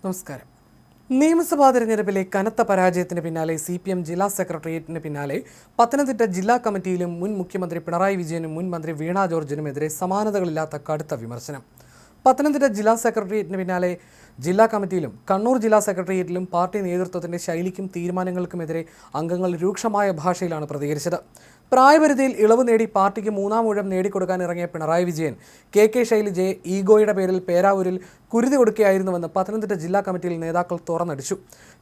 നമസ്കാരം. നിയമസഭാ തെരഞ്ഞെടുപ്പിലെ കനത്ത പരാജയത്തിന് പിന്നാലെ CPM ജില്ലാ സെക്രട്ടേറിയറ്റിന് പിന്നാലെ പത്തനംതിട്ട ജില്ലാ കമ്മിറ്റിയിലും മുൻ മുഖ്യമന്ത്രി പിണറായി വിജയനും മുൻ മന്ത്രി വീണ ജോർജിനുമെതിരെ സമാനതകളില്ലാത്ത കടുത്ത വിമർശനം. പത്തനംതിട്ട ജില്ലാ സെക്രട്ടേറിയറ്റിന് പിന്നാലെ ജില്ലാ കമ്മിറ്റിയിലും കണ്ണൂർ ജില്ലാ സെക്രട്ടേറിയറ്റിലും പാർട്ടി നേതൃത്വത്തിന്റെ ശൈലിക്കും തീരുമാനങ്ങൾക്കുമെതിരെ അംഗങ്ങൾ രൂക്ഷമായ ഭാഷയിലാണ് പ്രതികരിച്ചത്. പ്രായപരിധിയിൽ ഇളവ് നേടി പാർട്ടിക്ക് മൂന്നാം ഊഴം നേടിക്കൊടുക്കാൻ ഇറങ്ങിയ പിണറായി വിജയൻ KK ശൈലജയെ ഈഗോയുടെ പേരിൽ പേരാവൂരിൽ കുരുതി കൊടുക്കുകയായിരുന്നുവെന്ന് പത്തനംതിട്ട ജില്ലാ കമ്മിറ്റിയിൽ നേതാക്കൾ തുറന്നടിച്ചു.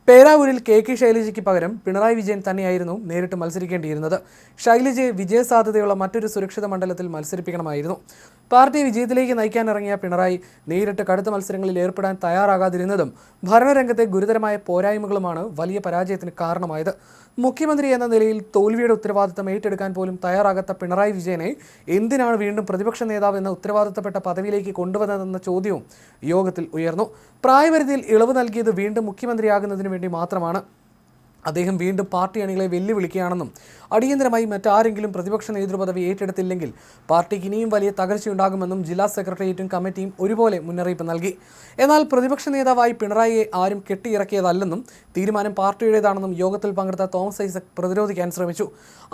പേരാവൂരിൽ KK ശൈലജയ്ക്ക് പകരം പിണറായി വിജയൻ തന്നെയായിരുന്നു നേരിട്ട് മത്സരിക്കേണ്ടിയിരുന്നത്. ശൈലജയെ വിജയസാധ്യതയുള്ള മറ്റൊരു സുരക്ഷിത മണ്ഡലത്തിൽ മത്സരിപ്പിക്കണമായിരുന്നു. പാർട്ടി വിജയത്തിലേക്ക് നയിക്കാൻ ഇറങ്ങിയ പിണറായി നേരിട്ട് കടുത്ത മത്സരങ്ങളിൽ ഏർപ്പെടാൻ തയ്യാറാകാതിരുന്നതും ഭരണരംഗത്തെ ഗുരുതരമായ പോരായ്മകളുമാണ് വലിയ പരാജയത്തിന് കാരണമായത്. മുഖ്യമന്ത്രി എന്ന നിലയിൽ തോൽവിയുടെ ഉത്തരവാദിത്തം ഏറ്റെടുക്കാൻ പോലും തയ്യാറാകാത്ത പിണറായി വിജയനെ എന്തിനാണ് വീണ്ടും പ്രതിപക്ഷ നേതാവ് എന്ന ഉത്തരവാദിത്തപ്പെട്ട പദവിയിലേക്ക് കൊണ്ടുവന്നതെന്ന ചോദ്യവും യോഗത്തിൽ ഉയർന്നു. പ്രായപരിധിയിൽ ഇളവ് നൽകിയത് വീണ്ടും മുഖ്യമന്ത്രിയാകുന്നതിന് വേണ്ടി മാത്രമാണ്. അദ്ദേഹം വീണ്ടും പാർട്ടി അണികളെ വെല്ലുവിളിക്കുകയാണെന്നും അടിയന്തരമായി മറ്റാരെങ്കിലും പ്രതിപക്ഷ നേതൃപദവി ഏറ്റെടുത്തില്ലെങ്കിൽ പാർട്ടിക്ക് ഇനിയും വലിയ തകർച്ചയുണ്ടാകുമെന്നും ജില്ലാ സെക്രട്ടേറിയറ്റും കമ്മിറ്റിയും ഒരുപോലെ മുന്നറിയിപ്പ് നൽകി. എന്നാൽ പ്രതിപക്ഷ നേതാവായി പിണറായിയെ ആരും കെട്ടിയിറക്കിയതല്ലെന്നും തീരുമാനം പാർട്ടിയുടേതാണെന്നും യോഗത്തിൽ പങ്കെടുത്ത തോമസ് ഐസക് പ്രതിരോധിക്കാൻ ശ്രമിച്ചു.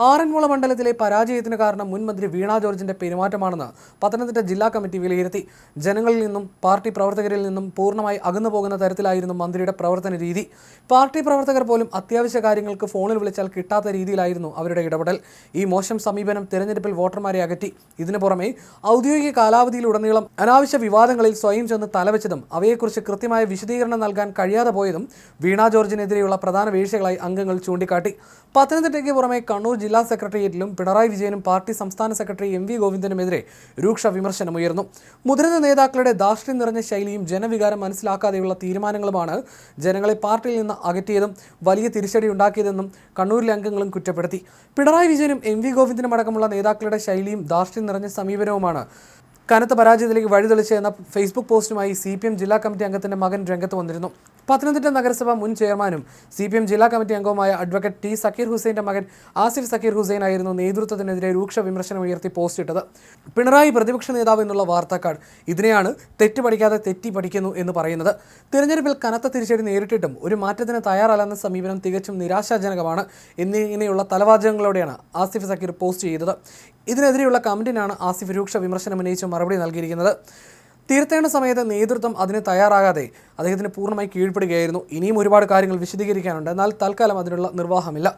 ആറന്മുള മണ്ഡലത്തിലെ പരാജയത്തിന് കാരണം മുൻ മന്ത്രി വീണ ജോർജിന്റെ പെരുമാറ്റമാണെന്ന് പത്തനംതിട്ട ജില്ലാ കമ്മിറ്റി വിലയിരുത്തി. ജനങ്ങളിൽ നിന്നും പാർട്ടി പ്രവർത്തകരിൽ നിന്നും പൂർണ്ണമായി അകന്നു പോകുന്ന തരത്തിലായിരുന്നു മന്ത്രിയുടെ പ്രവർത്തന രീതി. പാർട്ടി പ്രവർത്തകർ പോലും അത്യാവശ്യ കാര്യങ്ങൾക്ക് ഫോണിൽ വിളിച്ചാൽ കിട്ടാത്ത രീതിയിലായിരുന്നു അവരുടെ ഇടപെടൽ. ഈ മോശം സമീപനം തെരഞ്ഞെടുപ്പിൽ വോട്ടർമാരെ അകറ്റി. ഇതിനു പുറമെ ഔദ്യോഗിക കാലാവധിയിലുടനീളം അനാവശ്യ വിവാദങ്ങളിൽ സ്വയം ചെന്ന് തലവെച്ചതും അവയെക്കുറിച്ച് കൃത്യമായ വിശദീകരണം നൽകാൻ കഴിയാതെ പോയതും വീണ ജോർജിനെതിരെയുള്ള പ്രധാന വീഴ്ചകളായി അംഗങ്ങൾ ചൂണ്ടിക്കാട്ടി. പത്തനംതിട്ടയ്ക്ക് പുറമെ കണ്ണൂർ ജില്ലാ സെക്രട്ടേറിയറ്റിലും പിണറായി വിജയനും പാർട്ടി സംസ്ഥാന സെക്രട്ടറി MV ഗോവിന്ദനുമെതിരെ രൂക്ഷ വിമർശനമുയർന്നു. മുതിർന്ന നേതാക്കളുടെ ധാർഷ്ട്യം നിറഞ്ഞ ശൈലിയും ജനവികാരം മനസ്സിലാക്കാതെയുള്ള തീരുമാനങ്ങളുമാണ് ജനങ്ങളെ പാർട്ടിയിൽ നിന്ന് അകറ്റിയതും വലിയ തിരിച്ചടി ഉണ്ടാക്കിയതെന്നും കണ്ണൂരിലെ അംഗങ്ങളും കുറ്റപ്പെടുത്തി. പിണറായി വിജയനും MV ഗോവിന്ദനും അടക്കമുള്ള നേതാക്കളുടെ ശൈലിയും ധാർഷ്ട്യം നിറഞ്ഞ സമീപനവുമാണ് കനത്ത പരാജയത്തിലേക്ക് വഴിതെളിച്ചെന്ന ഫേസ്ബുക്ക് പോസ്റ്റുമായി CPM ജില്ലാ കമ്മിറ്റി അംഗത്തിന്റെ മകൻ രംഗത്ത് വന്നിരുന്നു. പത്തനംതിട്ട നഗരസഭ മുൻ ചെയർമാനും CPM ജില്ലാ കമ്മിറ്റി അംഗവുമായ അഡ്വക്കേറ്റ് T സക്കീർ ഹുസൈന്റെ മകൻ ആസിഫ് സക്കീർ ഹുസൈൻ ആയിരുന്നു നേതൃത്വത്തിനെതിരെ രൂക്ഷ വിമർശനം ഉയർത്തി പോസ്റ്റ് ഇട്ടത്. പിണറായി പ്രതിപക്ഷ നേതാവ് എന്നുള്ള വാർത്താക്കാർഡ്, ഇതിനെയാണ് തെറ്റ് പഠിക്കാതെ തെറ്റി പഠിക്കുന്നു എന്ന് പറയുന്നത്. തിരഞ്ഞെടുപ്പിൽ കനത്ത തിരിച്ചടി നേരിട്ടിട്ടും ഒരു മാറ്റത്തിന് തയ്യാറല്ലെന്ന സമീപനം തികച്ചും നിരാശാജനകമാണ് എന്നിങ്ങനെയുള്ള തലവാചകങ്ങളോടെയാണ് ആസിഫ് സക്കീർ പോസ്റ്റ് ചെയ്തത്. ഇതിനെതിരെയുള്ള കമന്റിനാണ് ആസിഫ് രൂക്ഷ വിമർശനം ഉന്നയിച്ച് മറുപടി നൽകിയിരിക്കുന്നത്. തീർത്തേണ്ട സമയത്ത് നേതൃത്വം അതിന് തയ്യാറാകാതെ അദ്ദേഹത്തിന് പൂർണ്ണമായി കീഴ്പ്പെടുകയായിരുന്നു. ഇനിയും ഒരുപാട് കാര്യങ്ങൾ വിശദീകരിക്കാനുണ്ട്, എന്നാൽ തൽക്കാലം അതിനുള്ള നിർവാഹമില്ല.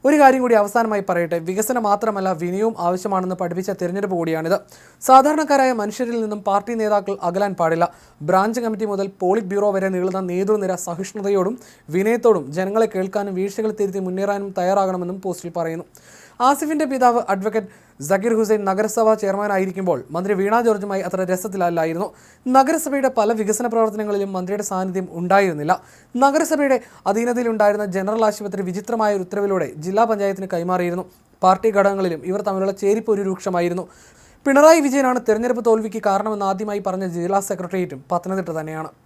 ഒരു കാര്യം കൂടി അവസാനമായി പറയട്ടെ. വികസനം മാത്രമല്ല വിനയവും ആവശ്യമാണെന്ന് പഠിപ്പിച്ച തിരഞ്ഞെടുപ്പ് കൂടിയാണിത്. സാധാരണക്കാരായ മനുഷ്യരിൽ നിന്നും പാർട്ടി നേതാക്കൾ അകലാൻ പാടില്ല. ബ്രാഞ്ച് കമ്മിറ്റി മുതൽ പോളിറ്റ് ബ്യൂറോ വരെ നീളുന്ന നേതൃനിര സഹിഷ്ണുതയോടും വിനയത്തോടും ജനങ്ങളെ കേൾക്കാനും വീഴ്ചകൾ തിരുത്തി മുന്നേറാനും തയ്യാറാകണമെന്നും പോസ്റ്റിൽ പറയുന്നു. ആസിഫിന്റെ പിതാവ് അഡ്വക്കേറ്റ് സക്കീർ ഹുസൈൻ നഗരസഭാ ചെയർമാനായിരിക്കുമ്പോൾ മന്ത്രി വീണ ജോർജുമായി അത്ര രസത്തിലല്ലായിരുന്നു. നഗരസഭയുടെ പല വികസന പ്രവർത്തനങ്ങളിലും മന്ത്രിയുടെ സാന്നിധ്യം ഉണ്ടായിരുന്നില്ല. നഗരസഭയുടെ അധീനതയിലുണ്ടായിരുന്ന ജനറൽ ആശുപത്രി വിചിത്രമായ ഒരു ഉത്തരവിലൂടെ ജില്ലാ പഞ്ചായത്തിന് കൈമാറിയിരുന്നു. പാർട്ടി ഘടകങ്ങളിലും ഇവർ തമ്മിലുള്ള ചേരിപ്പ് ഒരു രൂക്ഷമായിരുന്നു. പിണറായി വിജയനാണ് തെരഞ്ഞെടുപ്പ് തോൽവിക്ക് കാരണമെന്ന് ആദ്യമായി പറഞ്ഞ ജില്ലാ സെക്രട്ടേറിയറ്റും പത്തനംതിട്ട തന്നെയാണ്.